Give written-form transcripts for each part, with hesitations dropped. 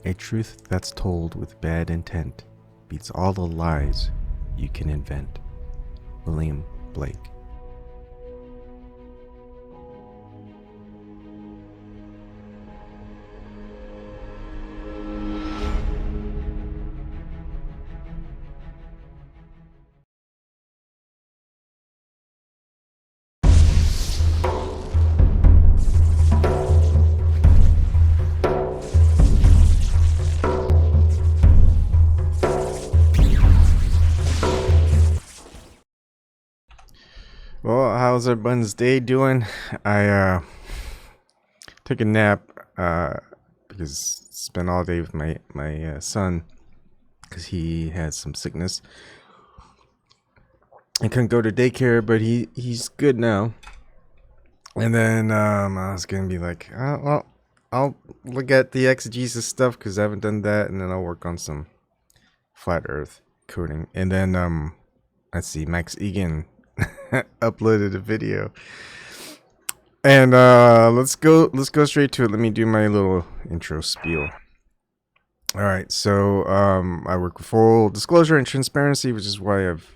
A truth that's told with bad intent beats all the lies you can invent. William Blake. Well, how's everyone's day doing? I took a nap because spent all day with my son because he had some sickness. I couldn't go to daycare, but he's good now. And then I was gonna be like, well, I'll look at the exegesis stuff because I haven't done that, and then I'll work on some flat Earth coding. And then let's see, Max Igan uploaded a video, and let's go straight to it. Let me do my little intro spiel. All right, so I work with full disclosure and transparency, which is why I've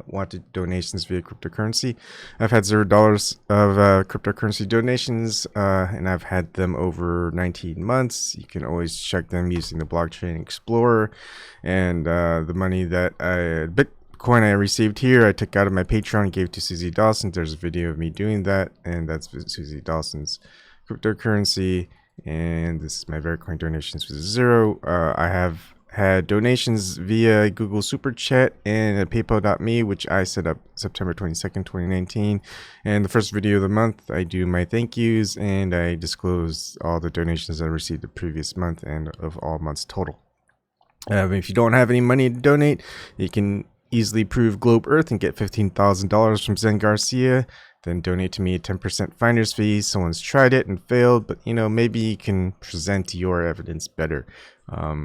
wanted donations via cryptocurrency. I've had $0 of cryptocurrency donations, and I've had them over 19 months. You can always check them using the blockchain explorer, and the money that Bitcoin I received here, I took out of my Patreon and gave to Susie Dawson. There's a video of me doing that, and that's Susie Dawson's cryptocurrency. And this is my Vertcoin donations with $0. I have had donations via Google Super Chat and PayPal.me, which I set up September 22nd, 2019. And the first video of the month, I do my thank yous and I disclose all the donations I received the previous month and of all months total. If you don't have any money to donate, you can easily prove Globe Earth and get $15,000 from Zen Garcia. Then donate to me a 10% finder's fee. Someone's tried it and failed, but maybe you can present your evidence better.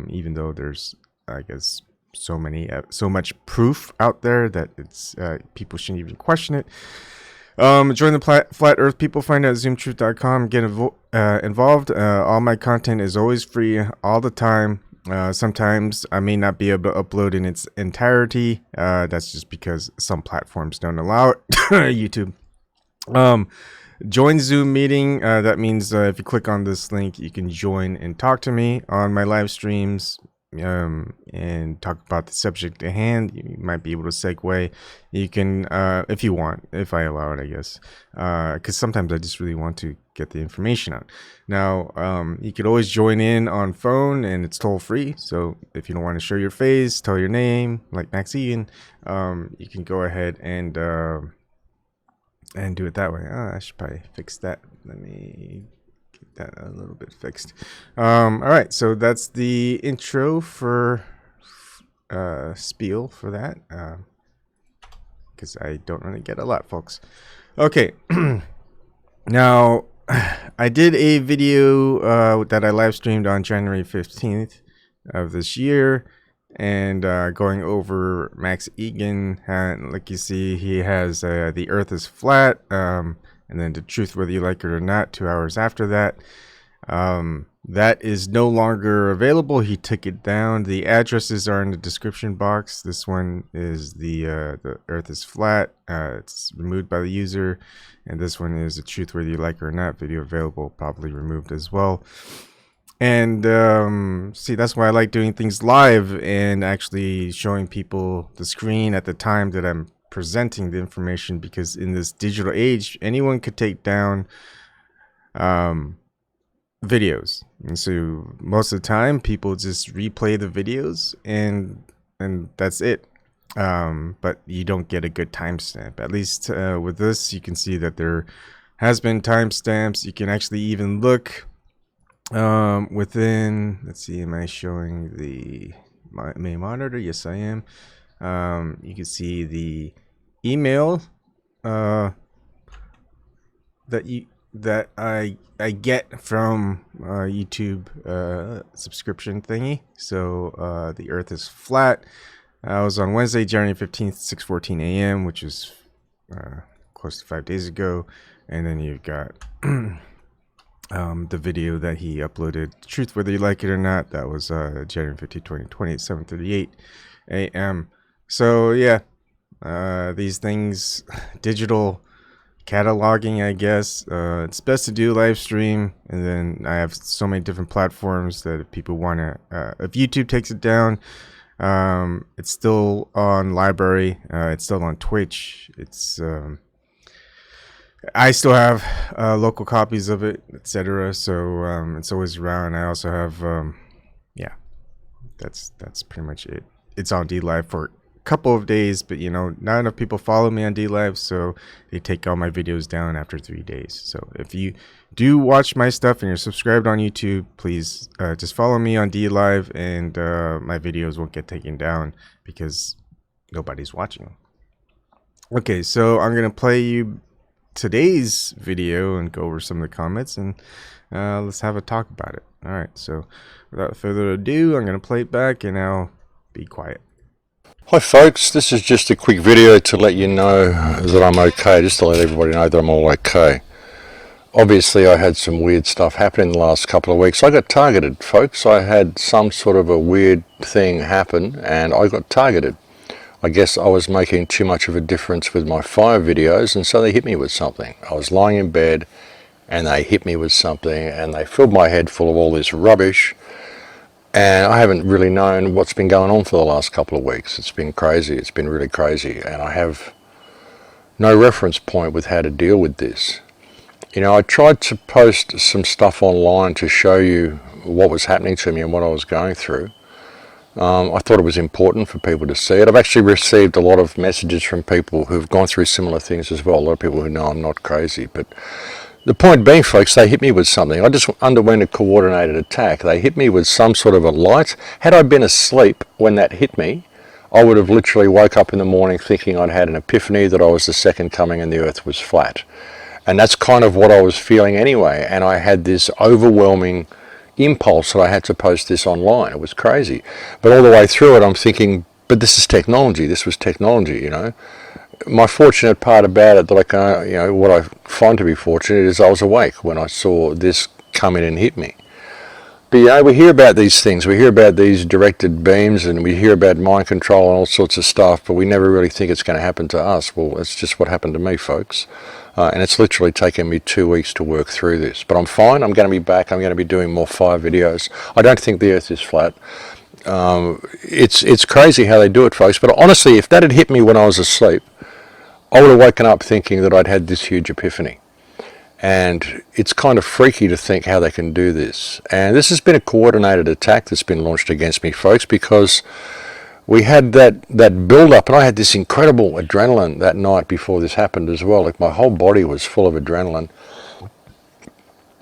Even though there's, I guess, so much proof out there that it's people shouldn't even question it. Join the Flat Earth People. Find out at zoomtruth.com. Get involved. All my content is always free all the time. Sometimes I may not be able to upload in its entirety. That's just because some platforms don't allow it. YouTube. Join Zoom meeting. That means if you click on this link, you can join and talk to me on my live streams and talk about the subject at hand. You might be able to segue. You can, if you want, if I allow it, I guess, because sometimes I just really want to get the information out. Now, you could always join in on phone and it's toll free. So if you don't want to show your face, tell your name, like Max Igan, you can go ahead and do it that way. I should probably fix that. Let me get that a little bit fixed. All right, so that's the intro for spiel for that, because I don't really get a lot, folks. Okay, now I did a video that I live streamed on January 15th of this year, and going over Max Igan. Like you see, he has the Earth is flat, and then the truth, whether you like it or not, 2 hours after that. That is no longer available. He took it down. The addresses are in the description box. This one is the Earth is flat. It's removed by the user, and this one is the truth, whether you like it or not. Video available, probably removed as well. And see, that's why I like doing things live and actually showing people the screen at the time that I'm presenting the information, because in this digital age, anyone could take down videos, and so most of the time people just replay the videos and that's it. But you don't get a good timestamp. At least with this, you can see that there has been timestamps. You can actually even look within, let's see, am I showing the main monitor? Yes, I am. You can see the email that I get from YouTube subscription thingy. So the Earth is flat. I was on Wednesday, January 15th, 6:14 a.m., which is close to 5 days ago. And then you've got the video that he uploaded, truth whether you like it or not, that was January 15, 2020 at 7:38 a.m. So yeah, these things, digital cataloging, I guess, it's best to do live stream. And then I have so many different platforms that if people want to, if YouTube takes it down, it's still on LBRY, it's still on Twitch, it's I still have local copies of it, etc. So it's always around. I also have yeah, that's pretty much it. It's on DLive for a couple of days, but you know, not enough people follow me on DLive, so they take all my videos down after 3 days. So if you do watch my stuff and you're subscribed on YouTube, please just follow me on DLive, and my videos won't get taken down because nobody's watching them. Okay, so I'm gonna play you today's video and go over some of the comments, and let's have a talk about it. All right, so without further ado, I'm gonna play it back and I'll be quiet. Hi folks, this is just a quick video to let you know that I'm okay, just to let everybody know that I'm all okay. Obviously I had some weird stuff happen in the last couple of weeks. I got targeted, folks. I had some sort of a weird thing happen and I got targeted. I guess I was making too much of a difference with my fire videos, and so they hit me with something. I was lying in bed and they hit me with something and they filled my head full of all this rubbish, and I haven't really known what's been going on for the last couple of weeks. It's been crazy. It's been really crazy, and I have no reference point with how to deal with this. You know, I tried to post some stuff online to show you what was happening to me and what I was going through. I thought it was important for people to see it. I've actually received a lot of messages from people who've gone through similar things as well. A lot of people who know I'm not crazy. But the point being, folks, they hit me with something. I just underwent a coordinated attack. They hit me with some sort of a light. Had I been asleep when that hit me, I would have literally woke up in the morning thinking I'd had an epiphany that I was the second coming and the earth was flat. And that's kind of what I was feeling anyway. And I had this overwhelming impulse that I had to post this online. It was crazy. But all the way through it, I'm thinking, but this is technology. This was technology, you know. My fortunate part about it, that I can, you know, what I find to be fortunate, is I was awake when I saw this come in and hit me. But you know, we hear about these things. We hear about these directed beams, and we hear about mind control and all sorts of stuff, but we never really think it's going to happen to us. Well, that's just what happened to me, folks. And it's literally taken me 2 weeks to work through this. But I'm fine. I'm going to be back. I'm going to be doing more fire videos. I don't think the earth is flat. It's crazy how they do it, folks. But honestly, if that had hit me when I was asleep, I would have woken up thinking that I'd had this huge epiphany. And it's kind of freaky to think how they can do this. And this has been a coordinated attack that's been launched against me, folks, because we had that build-up, and I had this incredible adrenaline that night before this happened as well. Like, my whole body was full of adrenaline.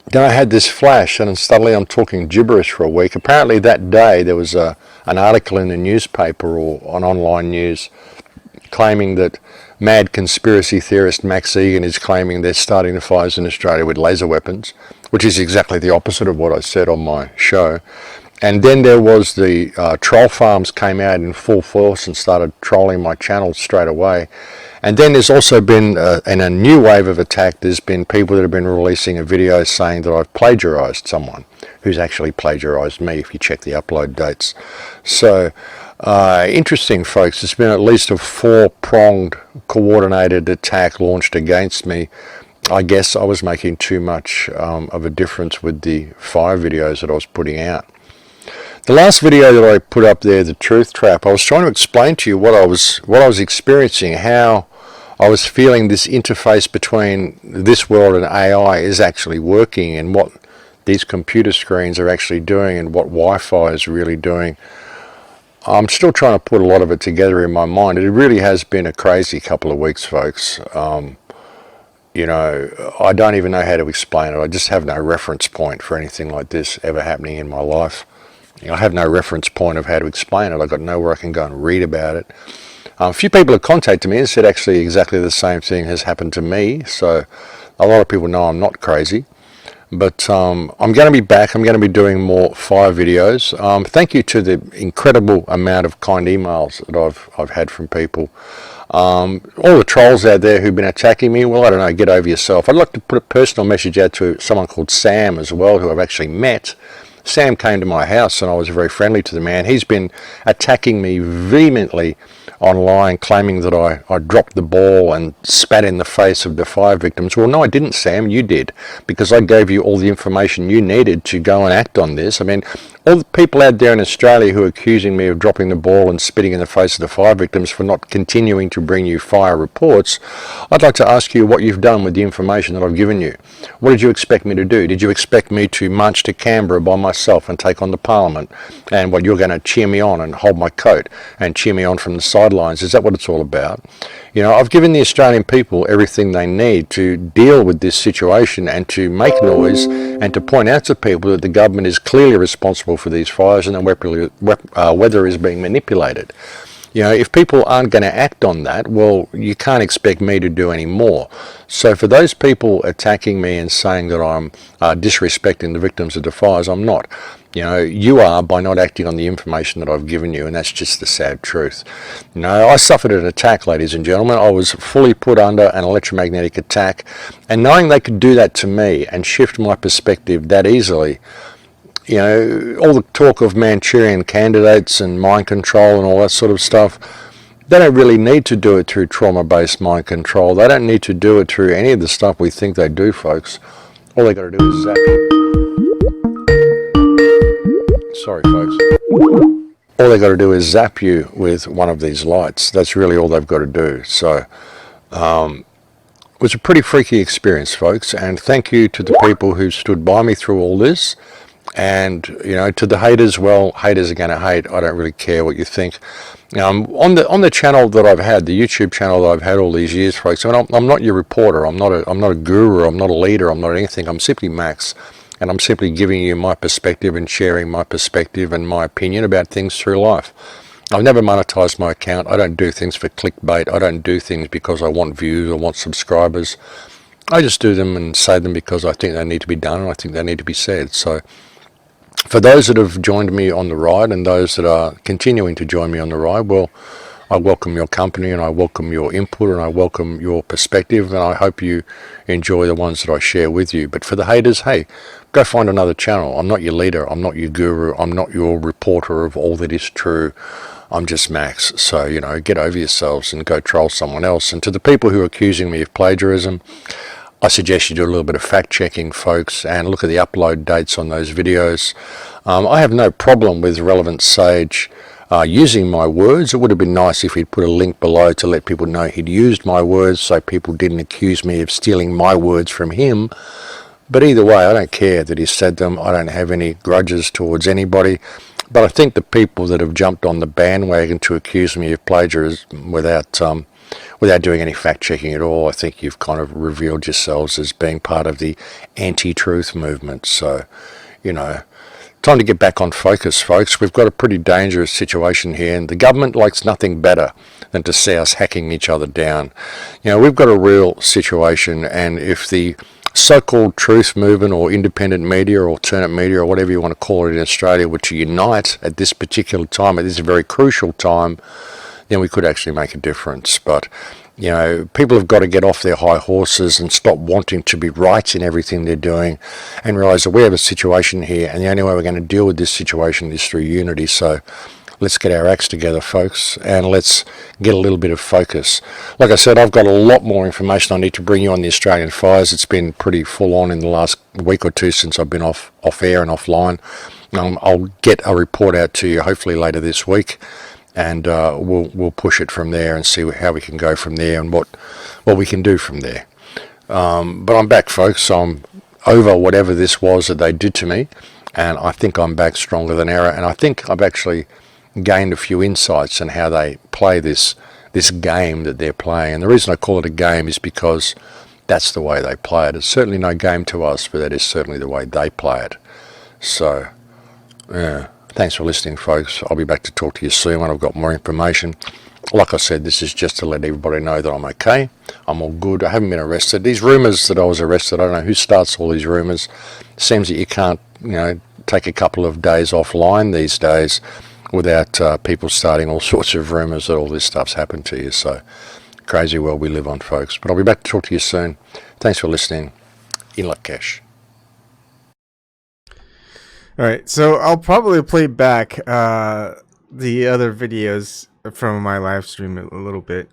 Then I had this flash, and suddenly I'm talking gibberish for a week. Apparently that day there was an article in the newspaper or on online news claiming that mad conspiracy theorist Max Igan is claiming they're starting the fires in Australia with laser weapons, which is exactly the opposite of what I said on my show. And then there was the troll farms came out in full force and started trolling my channel straight away. And then there's also been, in a new wave of attack, there's been people that have been releasing a video saying that I've plagiarized someone who's actually plagiarized me, if you check the upload dates. So, interesting, folks. It's been at least a 4-pronged coordinated attack launched against me. I guess I was making too much of a difference with the fire videos that I was putting out. The last video that I put up there, the truth trap, I was trying to explain to you what I was experiencing, how I was feeling this interface between this world and AI is actually working, and what these computer screens are actually doing, and what Wi-Fi is really doing. I'm still trying to put a lot of it together in my mind. It really has been a crazy couple of weeks, folks. You know, I don't even know how to explain it. I just have no reference point for anything like this ever happening in my life. I have no reference point of how to explain it. I've got nowhere I can go and read about it. A few people have contacted me and said actually exactly the same thing has happened to me. So a lot of people know I'm not crazy. But I'm going to be back. I'm going to be doing more fire videos. Thank you to the incredible amount of kind emails that I've had from people. All the trolls out there who've been attacking me, well, I don't know, get over yourself. I'd like to put a personal message out to someone called Sam as well, who I've actually met. Sam came to my house and I was very friendly to the man. He's been attacking me vehemently online, claiming that I dropped the ball and spat in the face of the fire victims. Well, no, I didn't, Sam. You did, because I gave you all the information you needed to go and act on this. I mean, all the people out there in Australia who are accusing me of dropping the ball and spitting in the face of the fire victims for not continuing to bring you fire reports, I'd like to ask you what you've done with the information that I've given you. What did you expect me to do? Did you expect me to march to Canberra by myself and take on the Parliament? And what, you're going to cheer me on and hold my coat and cheer me on from the sidelines? Is that what it's all about? You know, I've given the Australian people everything they need to deal with this situation and to make noise and to point out to people that the government is clearly responsible for these fires and the weather is being manipulated. You know, if people aren't going to act on that, well, you can't expect me to do any more. So for those people attacking me and saying that I'm disrespecting the victims of the fires, I'm not. You know, you are by not acting on the information that I've given you, and that's just the sad truth. You know, I suffered an attack, ladies and gentlemen. I was fully put under an electromagnetic attack, and knowing they could do that to me and shift my perspective that easily, you know, all the talk of Manchurian candidates and mind control and all that sort of stuff, they don't really need to do it through trauma-based mind control. They don't need to do it through any of the stuff we think they do, folks. All they got to do is zap you. Sorry, folks. All they got to do is zap you with one of these lights. That's really all they've got to do. So, it was a pretty freaky experience, folks. And thank you to the people who stood by me through all this. And, you know, to the haters, well, haters are going to hate. I don't really care what you think. On the channel that I've had, the YouTube channel that I've had all these years, folks, I mean, I'm not your reporter. I'm not a guru. I'm not a leader. I'm not anything. I'm simply Max. And I'm simply giving you my perspective and sharing my perspective and my opinion about things through life. I've never monetized my account. I don't do things for clickbait. I don't do things because I want views or want subscribers. I just do them and say them because I think they need to be done and I think they need to be said. So for those that have joined me on the ride and those that are continuing to join me on the ride, well, I welcome your company and I welcome your input and I welcome your perspective, and I hope you enjoy the ones that I share with you. But for the haters, hey, go find another channel. I'm not your leader. I'm not your guru. I'm not your reporter of all that is true. I'm just Max. So, you know, get over yourselves and go troll someone else. And to the people who are accusing me of plagiarism, I suggest you do a little bit of fact checking, folks, and look at the upload dates on those videos. I have no problem with Relevant Sage using my words. It would have been nice if he'd put a link below to let people know he'd used my words so people didn't accuse me of stealing my words from him. But either way, I don't care that he said them. I don't have any grudges towards anybody. But I think the people that have jumped on the bandwagon to accuse me of plagiarism without doing any fact-checking at all, I think you've kind of revealed yourselves as being part of the anti-truth movement. So, you know, time to get back on focus, folks. We've got a pretty dangerous situation here, and the government likes nothing better than to see us hacking each other down. You know, we've got a real situation, and if the so-called truth movement or independent media or alternate media or whatever you want to call it in Australia were to unite at this particular time, at this very crucial time, then we could actually make a difference. But, you know, people have got to get off their high horses and stop wanting to be right in everything they're doing and realise that we have a situation here, and the only way we're going to deal with this situation is through unity. So let's get our acts together, folks, and let's get a little bit of focus. Like I said, I've got a lot more information I need to bring you on the Australian fires. It's been pretty full on in the last week or two since I've been off air and offline. I'll get a report out to you hopefully later this week, and we'll push it from there and see how we can go from there and what we can do from there. But I'm back, folks. I'm over whatever this was that they did to me, and I think I'm back stronger than ever, and I think I've actually gained a few insights on how they play this game that they're playing. And the reason I call it a game is because that's the way they play it. It's certainly no game to us, but that is certainly the way they play it. So, yeah. Thanks for listening, folks. I'll be back to talk to you soon when I've got more information. Like I said, this is just to let everybody know that I'm okay. I'm all good. I haven't been arrested. These rumours that I was arrested, I don't know who starts all these rumours. Seems that you can't, you know, take a couple of days offline these days without people starting all sorts of rumours that all this stuff's happened to you. So crazy world we live on, folks. But I'll be back to talk to you soon. Thanks for listening. In Lakesh. All right, so I'll probably play back the other videos from my live stream a little bit.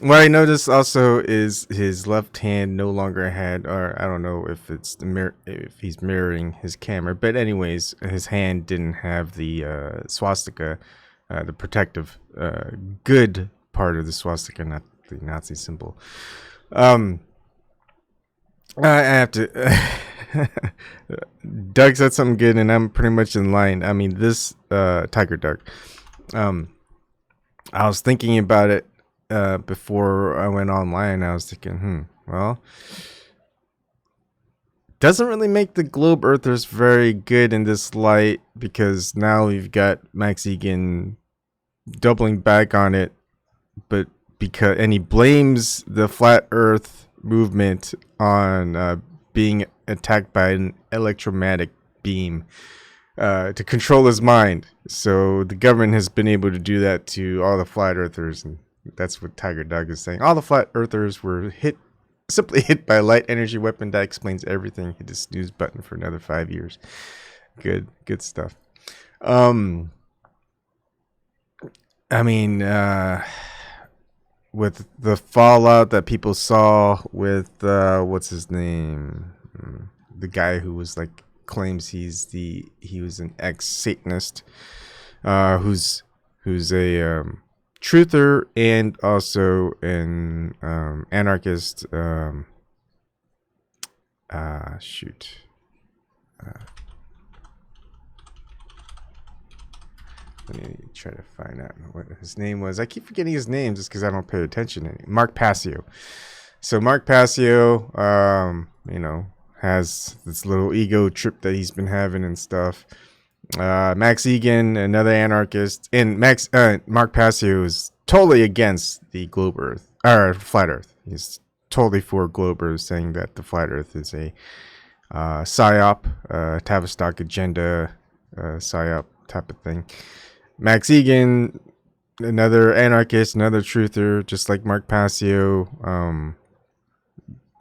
What I noticed also is his left hand no longer had, or I don't know if it's the if he's mirroring his camera, but anyways, his hand didn't have the swastika, the protective, good part of the swastika, not the Nazi symbol. I have to. Doug said something good, and I'm pretty much in line. I mean, this Tiger Doug. I was thinking about it before I went online. I was thinking, well, doesn't really make the globe earthers very good in this light, because now we've got Max Igan doubling back on it, but and he blames the flat Earth movement on being attacked by an electromagnetic beam to control his mind. So the government has been able to do that to all the flat earthers, and that's what Tiger Dog is saying. All the flat earthers were simply hit by a light energy weapon. That explains everything. Hit the snooze button for another 5 years. Good stuff. I mean, with the fallout that people saw with what's his name, the guy who was like claims he was an ex-Satanist, who's a truther and also an anarchist. Let me try to find out what his name was. I keep forgetting his name just because I don't pay attention to it. Mark Passio. So Mark Passio, has this little ego trip that he's been having and stuff. Max Igan, another anarchist, and Mark Passio is totally against the globe Earth or flat Earth. He's totally for globe Earth, saying that the flat Earth is a psyop, Tavistock agenda, psyop type of thing. Max Igan, another anarchist, another truther, just like Mark Passio,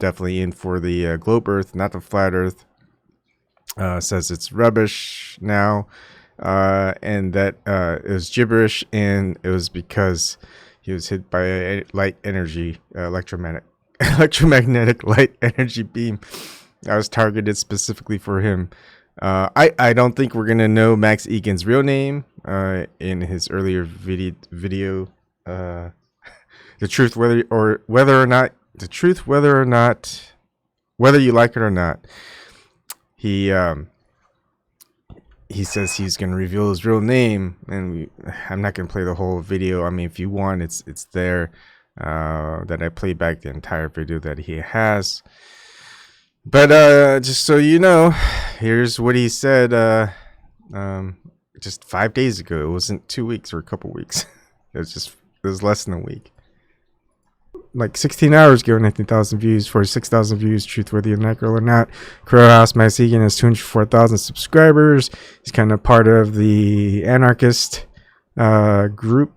definitely in for the globe Earth, not the flat Earth. Says it's rubbish now, and that it was gibberish, and it was because he was hit by a light energy, electromagnetic light energy beam that was targeted specifically for him. I don't think we're gonna know Max Igan's real name in his earlier video. The truth, whether you like it or not, he says he's gonna reveal his real name, and I'm not gonna play the whole video. I mean, if you want, it's there. That I played back the entire video that he has. But just so you know, here's what he said just 5 days ago. It wasn't 2 weeks or a couple weeks. It was less than a week. Like 16 hours ago, 19,000 views, 46,000 views, truth whether you like or not. Crow House Max Igan has 204,000 subscribers. He's kind of part of the anarchist group.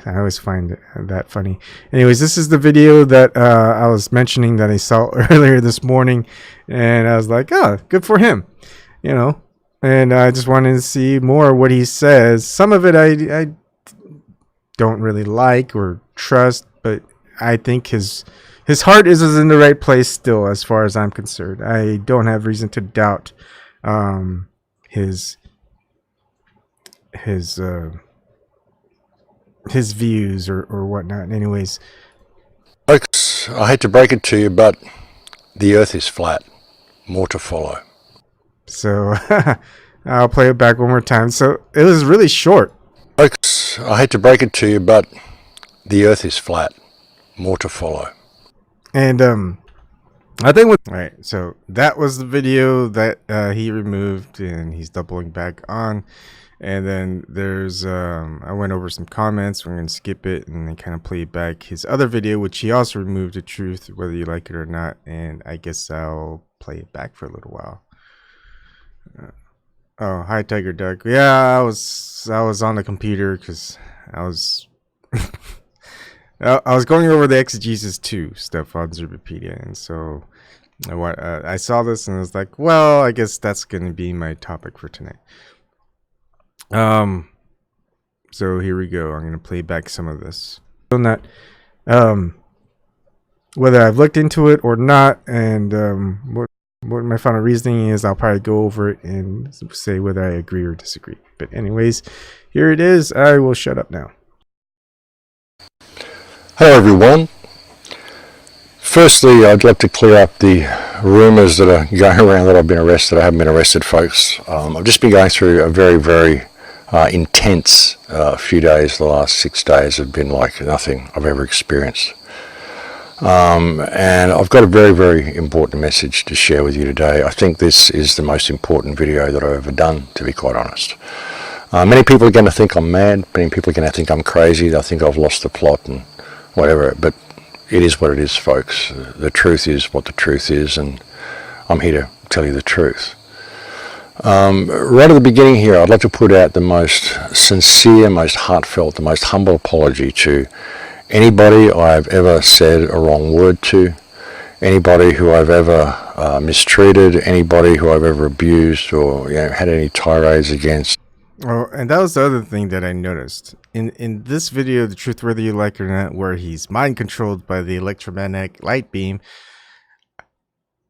I always find that funny. Anyways, this is the video that I was mentioning that I saw earlier this morning, and I was like, oh, good for him, and I just wanted to see more of what he says. Some of it I don't really like or trust, but I think his heart is in the right place still, as far as I'm concerned. I don't have reason to doubt his views or whatnot. Anyways, Folks, I hate to break it to you, but the Earth is flat. More to follow. So I'll play it back one more time. So it was really short. Folks, I hate to break it to you, but the Earth is flat. More to follow. And I think all right. So that was the video that he removed, and he's doubling back on. And then there's I went over some comments. We're gonna skip it and then kind of play back his other video, which he also removed the truth, whether you like it or not. And I guess I'll play it back for a little while. Oh, hi Tiger Duck. Yeah, I was on the computer because I was I was going over the exegesis 2 stuff on Zerbipedia, and so I saw this and I was like, well, I guess that's going to be my topic for tonight. So here we go. I'm going to play back some of this. On that, whether I've looked into it or not, and what my final reasoning is, I'll probably go over it and say whether I agree or disagree. But anyways, here it is. I will shut up now. Hello everyone. Firstly, I'd like to clear up the rumours that are going around that I've been arrested. I haven't been arrested, folks. I've just been going through a very, very intense few days. The last 6 days have been like nothing I've ever experienced. And I've got a very, very important message to share with you today. I think this is the most important video that I've ever done, to be quite honest. Many people are going to think I'm mad. Many people are going to think I'm crazy. They'll think I've lost the plot and whatever. But it is what it is, folks. The truth is what the truth is, and I'm here to tell you the truth. Right at the beginning here, I'd like to put out the most sincere, most heartfelt, the most humble apology to anybody I've ever said a wrong word to, anybody who I've ever mistreated, anybody who I've ever abused or had any tirades against. Oh, and that was the other thing that I noticed. In this video, The Truth Whether You Like It or Not, where he's mind controlled by the electromagnetic light beam,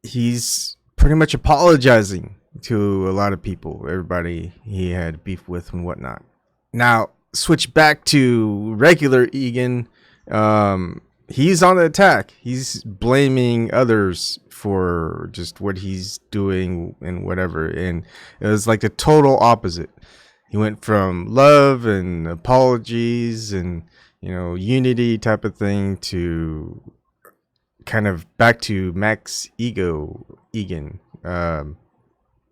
he's pretty much apologizing to a lot of people, everybody he had beef with and whatnot. Now, switch back to regular Igan. He's on the attack. He's blaming others for just what he's doing and whatever. And it was like the total opposite. He went from love and apologies and, unity type of thing to kind of back to Max Igan,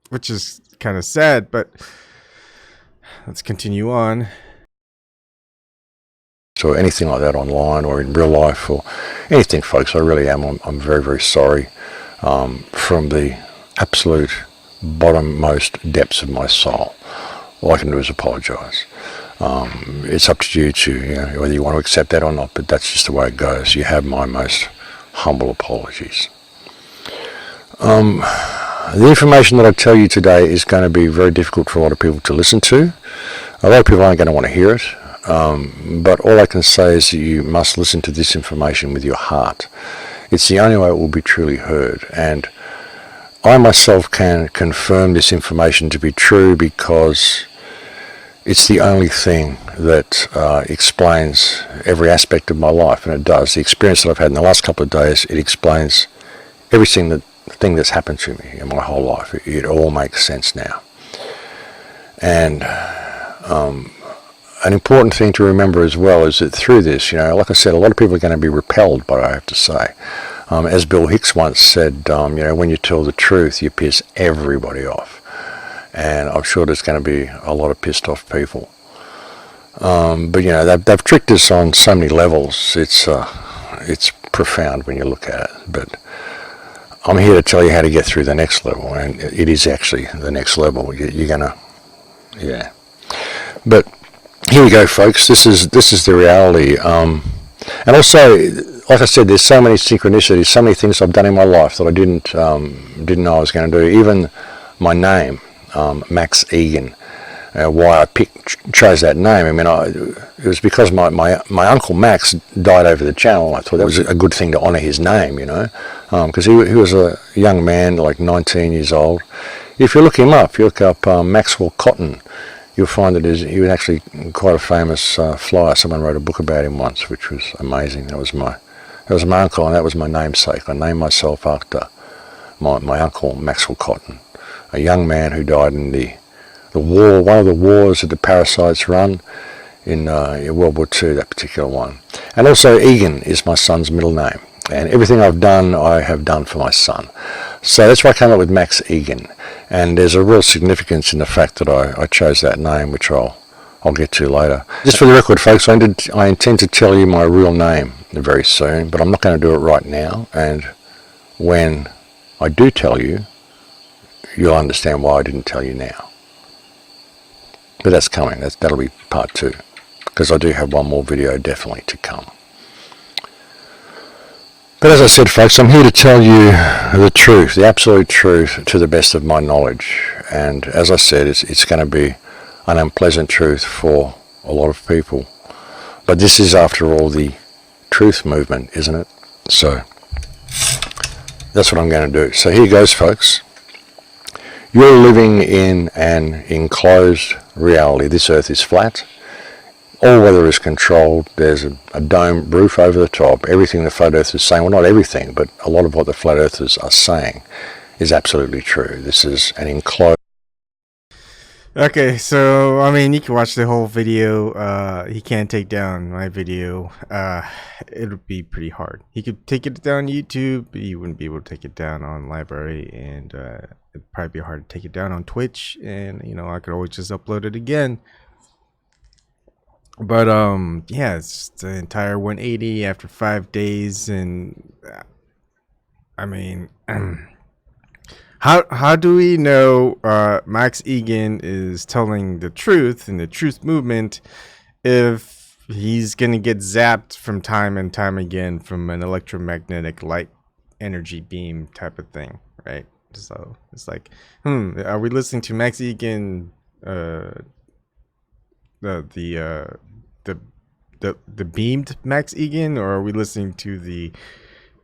which is kind of sad, but let's continue on. Or anything like that online or in real life or anything, folks. I really am. I'm very, very sorry from the absolute bottommost depths of my soul. All I can do is apologise. It's up to you to, whether you want to accept that or not, but that's just the way it goes. You have my most humble apologies. The information that I tell you today is going to be very difficult for a lot of people to listen to. A lot of people aren't going to want to hear it. But all I can say is that you must listen to this information with your heart. It's the only way it will be truly heard. And I myself can confirm this information to be true because it's the only thing that explains every aspect of my life, and it does. The experience that I've had in the last couple of days, it explains everything that's happened to me in my whole life. It all makes sense now. And an important thing to remember as well is that through this, like I said, a lot of people are going to be repelled by what I have to say. As Bill Hicks once said, when you tell the truth, you piss everybody off. And I'm sure there's going to be a lot of pissed off people. But they've tricked us on so many levels. It's profound when you look at it. But I'm here to tell you how to get through the next level, and it is actually the next level. You're gonna, yeah. But here we go, folks. This is the reality. And also, like I said, there's so many synchronicities, so many things I've done in my life that I didn't know I was going to do. Even my name, Max Igan. Why I chose that name. I mean, it was because my uncle Max died over the channel. I thought that was a good thing to honour his name, because he was a young man, like 19 years old. If you look him up, you look up Maxwell Cotton, you'll find that he was actually quite a famous flyer. Someone wrote a book about him once, which was amazing. That was my uncle, and that was my namesake. I named myself after my uncle Maxwell Cotton, a young man who died in the war, one of the wars that the parasites run in World War II, that particular one. And also Igan is my son's middle name. And everything I've done, I have done for my son. So that's why I came up with Max Igan. And there's a real significance in the fact that I chose that name, which I'll get to later. Just for the record, folks, I intend to tell you my real name very soon, but I'm not going to do it right now. And when I do tell you, you'll understand why I didn't tell you now. But that's coming. That'll be part 2, because I do have one more video definitely to come. But as I said, folks, I'm here to tell you the truth, the absolute truth, to the best of my knowledge. And as I said, it's going to be an unpleasant truth for a lot of people. But this is, after all, the truth movement, isn't it? So that's what I'm going to do. So here goes, folks. You're living in an enclosed reality. This earth is flat. All weather is controlled. There's a dome roof over the top. Everything the flat earthers is saying, well, not everything, but a lot of what the flat earthers are saying is absolutely true. This is an enclosed... Okay, so I mean, you can watch the whole video. He can't take down my video. It would be pretty hard. He could take it down YouTube, but he wouldn't be able to take it down on LBRY, and it'd probably be hard to take it down on Twitch. And you know, I could always just upload it again. But yeah, it's the entire 180 after 5 days, and I mean, how do we know Max Igan is telling the truth in the truth movement if he's gonna get zapped from time and time again from an electromagnetic light energy beam type of thing, right? So it's like, are we listening to Max Igan, the beamed Max Igan, or are we listening to the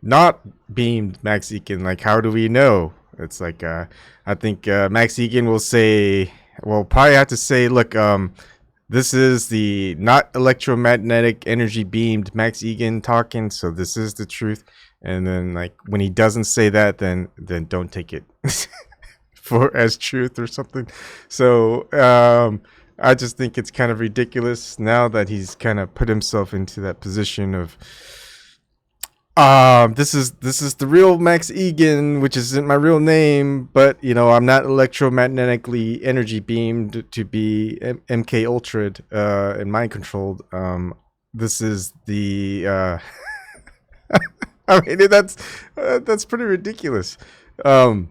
not beamed Max Igan? Like, how do we know? It's like, I think Max Igan will say, well, probably have to say, look, this is the not electromagnetic energy beamed Max Igan talking, so this is the truth. And then, like, when he doesn't say that, then don't take it for as truth or something. So I just think it's kind of ridiculous now that he's kind of put himself into that position of this is the real Max Igan, which isn't my real name, but you know, I'm not electromagnetically energy beamed to be MK Ultra'd and mind controlled. This is the I mean, that's pretty ridiculous. But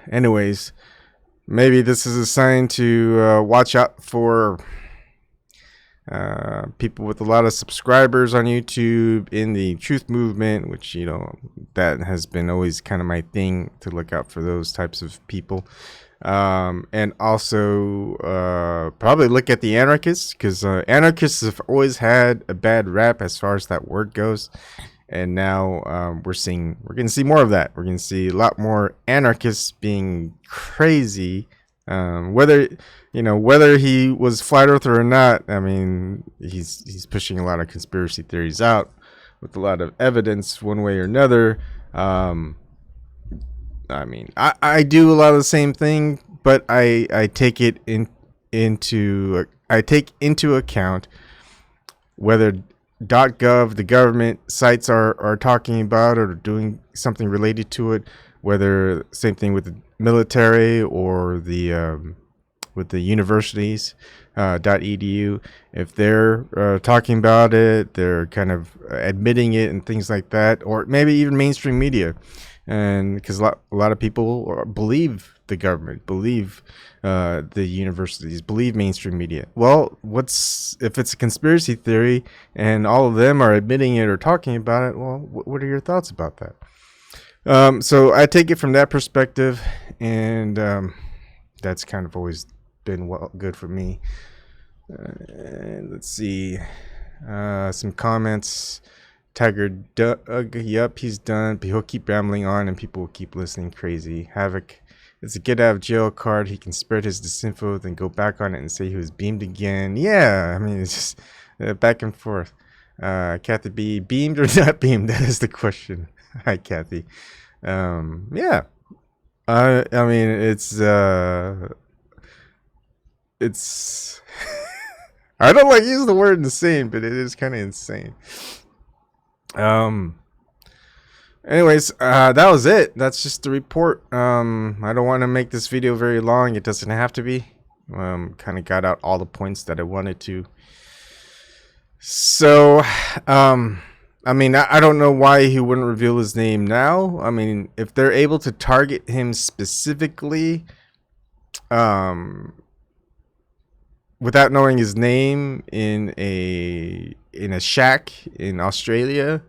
anyways, maybe this is a sign to watch out for people with a lot of subscribers on YouTube in the truth movement, which, you know, that has been always kind of my thing, to look out for those types of people. And also probably look at the anarchists, because anarchists have always had a bad rap as far as that word goes. And now we're going to see more of that. We're going to see a lot more anarchists being crazy. Whether he was flat earther or not, I mean, he's pushing a lot of conspiracy theories out with a lot of evidence one way or another. I mean, I do a lot of the same thing, but I take it into account whether .gov, the government sites, are talking about or doing something related to it, whether same thing with the military or the with the universities .edu, if they're talking about it, they're kind of admitting it and things like that, or maybe even mainstream media. And because a lot of people believe the government, believe the universities, believe mainstream media. Well, if it's a conspiracy theory and all of them are admitting it or talking about it? Well, what are your thoughts about that? So I take it from that perspective, and that's kind of always been good for me. Let's see, some comments. Tiger Doug, yep, he's done, but he'll keep rambling on and people will keep listening crazy. Havoc, it's a get out of jail card. He can spread his disinfo, then go back on it and say he was beamed again. Yeah, I mean, it's just back and forth. Kathy B, beamed or not beamed? That is the question. Hi, Kathy. Yeah. I mean, it's I don't like use the word insane, but it is kind of insane. Anyways, that was it. That's just the report. I don't want to make this video very long. It doesn't have to be. Kind of got out all the points that I wanted to. So, I mean, I don't know why he wouldn't reveal his name now. I mean, if they're able to target him specifically, without knowing his name in a shack in Australia,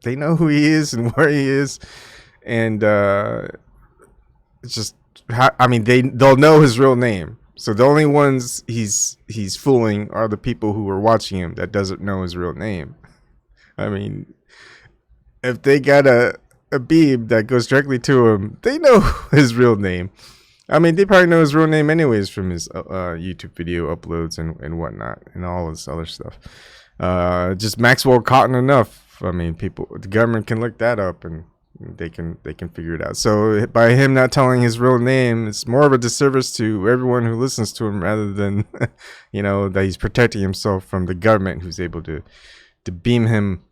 They know who he is and where he is, and it's just, I mean, they'll know his real name. So the only ones he's fooling are the people who are watching him that doesn't know his real name. I mean, if they got a beam that goes directly to him, they know his real name. I mean, they probably know his real name anyways from his YouTube video uploads and whatnot and all this other stuff. Just Maxwell Cotton enough. I mean, the government can look that up and they can figure it out. So by him not telling his real name, it's more of a disservice to everyone who listens to him rather than, that he's protecting himself from the government who's able to beam him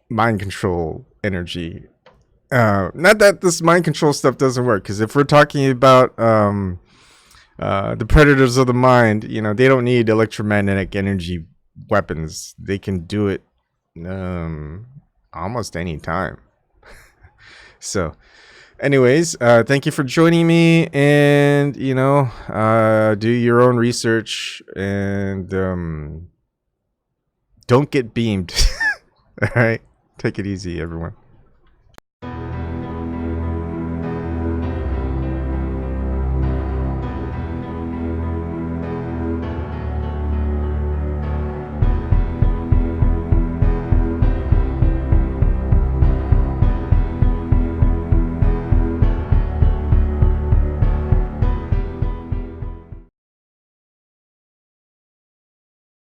mind control energy. Not that this mind control stuff doesn't work, because if we're talking about the predators of the mind, they don't need electromagnetic energy weapons. They can do it almost any time. So anyways, thank you for joining me, and do your own research, and don't get beamed. All right, take it easy, everyone.